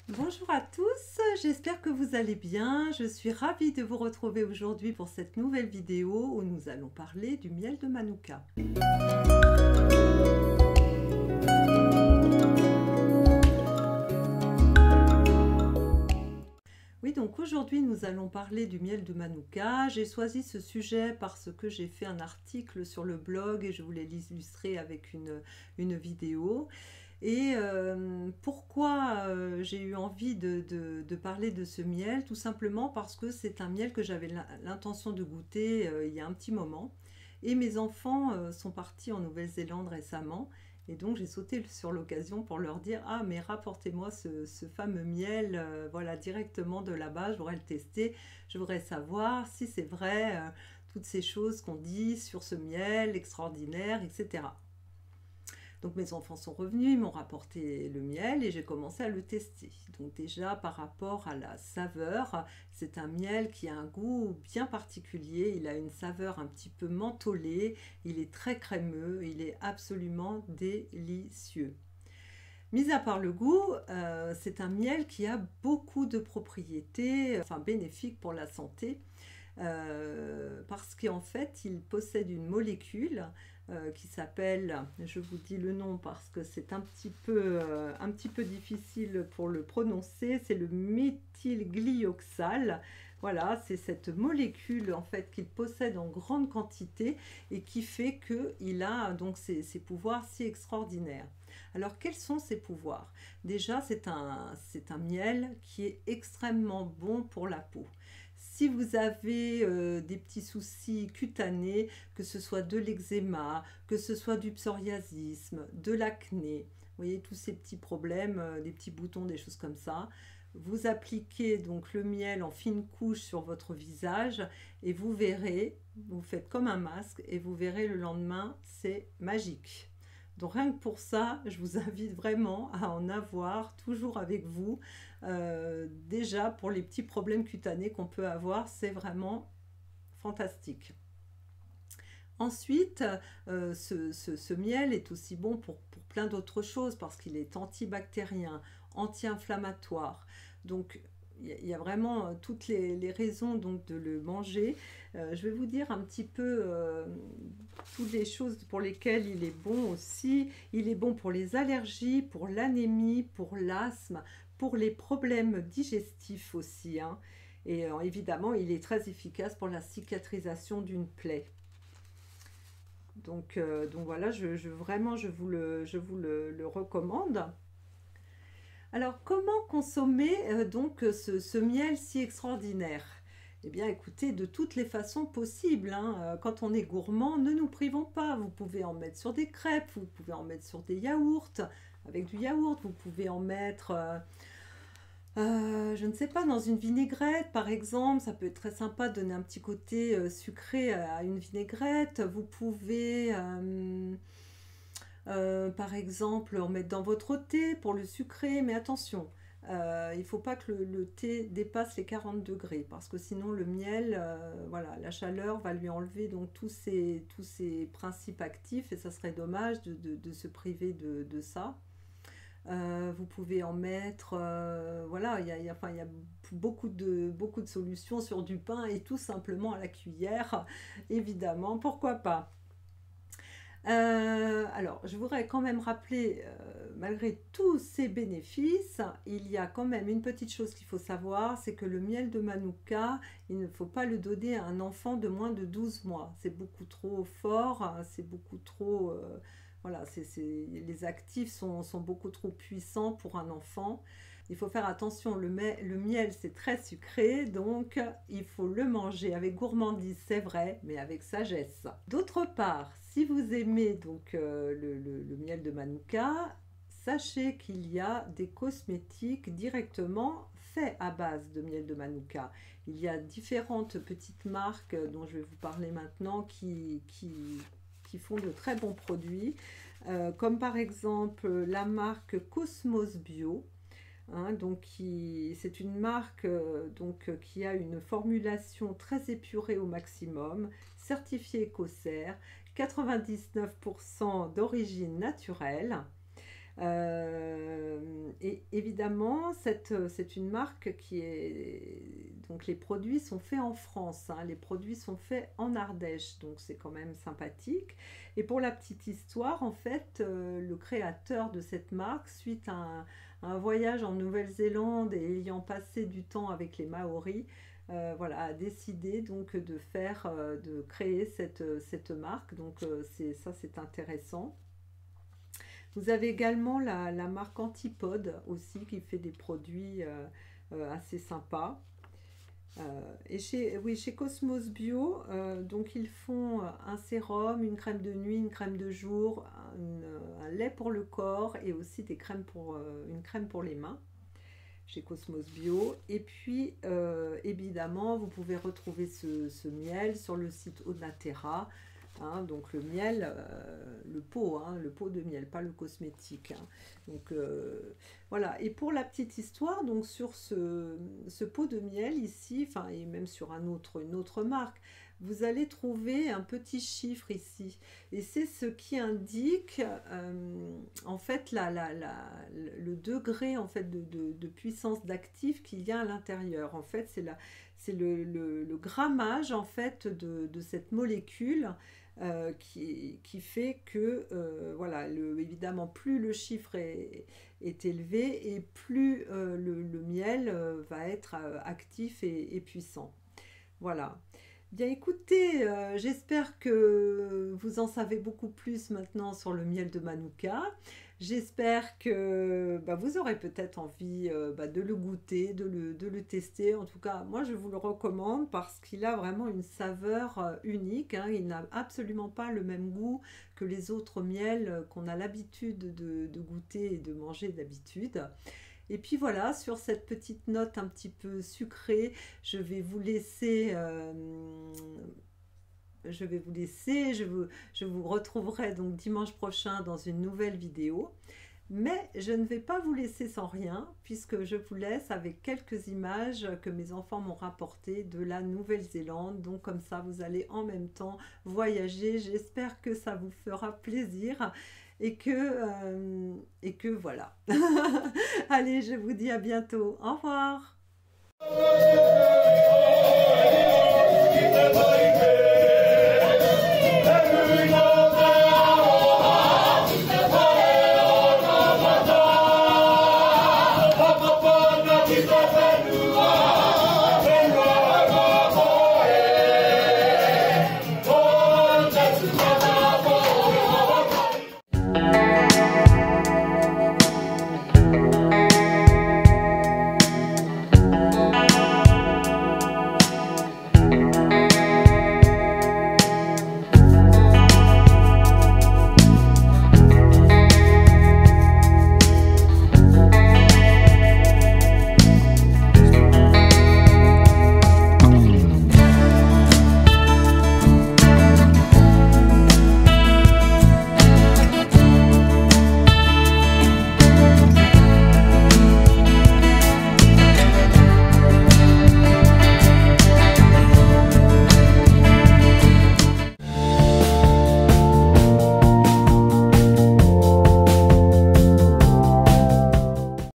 Bonjour à tous, j'espère que vous allez bien. Je suis ravie de vous retrouver aujourd'hui pour cette nouvelle vidéo où nous allons parler du miel de Manuka. Oui, donc aujourd'hui nous allons parler du miel de Manuka. J'ai choisi ce sujet parce que j'ai fait un article sur le blog et je voulais l'illustrer avec une vidéo. Et pourquoi j'ai eu envie de parler de ce miel? Tout simplement parce que c'est un miel que j'avais l'intention de goûter il y a un petit moment. Et mes enfants sont partis en Nouvelle-Zélande récemment. Et donc j'ai sauté sur l'occasion pour leur dire: ah, mais rapportez-moi ce fameux miel, voilà, directement de là-bas, je voudrais le tester, je voudrais savoir si c'est vrai, toutes ces choses qu'on dit sur ce miel extraordinaire, etc. Donc mes enfants sont revenus, ils m'ont rapporté le miel et j'ai commencé à le tester. Donc déjà par rapport à la saveur, c'est un miel qui a un goût bien particulier, il a une saveur un petit peu mentholée, il est très crémeux, il est absolument délicieux. Mis à part le goût, c'est un miel qui a beaucoup de propriétés, enfin bénéfiques pour la santé. Parce qu'en fait, il possède une molécule qui s'appelle, je vous dis le nom parce que c'est un petit peu difficile pour le prononcer, c'est le méthylglyoxal. Voilà, c'est cette molécule en fait qu'il possède en grande quantité et qui fait qu'il a donc ces pouvoirs si extraordinaires. Alors quels sont ces pouvoirs? Déjà, c'est un miel qui est extrêmement bon pour la peau. Si vous avez des petits soucis cutanés, que ce soit de l'eczéma, que ce soit du psoriasisme, de l'acné, vous voyez tous ces petits problèmes, des petits boutons, des choses comme ça, vous appliquez donc le miel en fine couche sur votre visage et vous verrez, vous faites comme un masque et vous verrez le lendemain, c'est magique. Donc rien que pour ça, je vous invite vraiment à en avoir toujours avec vous. Déjà pour les petits problèmes cutanés qu'on peut avoir, c'est vraiment fantastique. Ensuite, ce miel est aussi bon pour plein d'autres choses parce qu'il est antibactérien, anti-inflammatoire. Donc il y a vraiment toutes les raisons donc de le manger. Je vais vous dire un petit peu toutes les choses pour lesquelles il est bon aussi. Il est bon pour les allergies, pour l'anémie, pour l'asthme, pour les problèmes digestifs aussi, hein. Et évidemment, il est très efficace pour la cicatrisation d'une plaie. Donc voilà, vraiment, je vous le recommande. Alors, comment consommer donc ce miel si extraordinaire? Eh bien, écoutez, de toutes les façons possibles, hein. Quand on est gourmand, ne nous privons pas. Vous pouvez en mettre sur des crêpes, vous pouvez en mettre sur des yaourts, avec du yaourt, vous pouvez en mettre, je ne sais pas, dans une vinaigrette par exemple, ça peut être très sympa de donner un petit côté sucré à une vinaigrette. Vous pouvez par exemple en mettre dans votre thé pour le sucré, mais attention, il ne faut pas que le thé dépasse les 40 degrés parce que sinon le miel, voilà, la chaleur va lui enlever donc tous ces principes actifs et ça serait dommage de se priver de ça. Vous pouvez en mettre, voilà, enfin, il y a beaucoup de solutions sur du pain et tout simplement à la cuillère, évidemment, pourquoi pas. Alors, je voudrais quand même rappeler, malgré tous ces bénéfices, il y a quand même une petite chose qu'il faut savoir, c'est que le miel de Manuka, il ne faut pas le donner à un enfant de moins de 12 mois. C'est beaucoup trop fort, hein, c'est beaucoup trop... voilà, les actifs sont beaucoup trop puissants pour un enfant. Il faut faire attention, le miel c'est très sucré, donc il faut le manger avec gourmandise, c'est vrai, mais avec sagesse. D'autre part, si vous aimez donc le miel de Manuka, sachez qu'il y a des cosmétiques directement faits à base de miel de Manuka. Il y a différentes petites marques dont je vais vous parler maintenant qui font de très bons produits, comme par exemple la marque Cosmos Bio. Hein, donc c'est une marque qui a une formulation très épurée au maximum, certifiée écossaire, 99% d'origine naturelle. Et évidemment, c'est une marque qui est... Donc les produits sont faits en France, hein, les produits sont faits en Ardèche, donc c'est quand même sympathique. Et pour la petite histoire, en fait, le créateur de cette marque, suite à un voyage en Nouvelle-Zélande et ayant passé du temps avec les Maoris, voilà, a décidé donc de créer cette marque. Donc c'est intéressant. Vous avez également la marque Antipode aussi qui fait des produits assez sympas. Et chez Cosmos Bio, donc ils font un sérum, une crème de nuit, une crème de jour, un lait pour le corps et aussi une crème pour les mains chez Cosmos Bio. Et puis évidemment, vous pouvez retrouver ce miel sur le site Onaterra. Hein, donc le miel, le pot, hein, le pot de miel, pas le cosmétique. Hein. Donc voilà. Et pour la petite histoire, donc sur ce pot de miel ici, enfin et même sur une autre marque, vous allez trouver un petit chiffre ici. Et c'est ce qui indique en fait le degré en fait de puissance d'actif qu'il y a à l'intérieur. En fait, c'est le grammage en fait de cette molécule. Qui fait que, voilà, évidemment, plus le chiffre est élevé et plus le miel va être actif et puissant. Voilà. Bien écoutez, j'espère que vous en savez beaucoup plus maintenant sur le miel de Manuka. J'espère que vous aurez peut-être envie de le goûter, de le tester. En tout cas, moi je vous le recommande parce qu'il a vraiment une saveur unique. Hein. Il n'a absolument pas le même goût que les autres miels qu'on a l'habitude de goûter et de manger d'habitude. Et puis voilà, sur cette petite note un petit peu sucrée, je vais vous laisser... je vous retrouverai donc dimanche prochain dans une nouvelle vidéo. Mais je ne vais pas vous laisser sans rien, puisque je vous laisse avec quelques images que mes enfants m'ont rapportées de la Nouvelle-Zélande. Donc comme ça, vous allez en même temps voyager. J'espère que ça vous fera plaisir et que voilà. Allez, je vous dis à bientôt. Au revoir.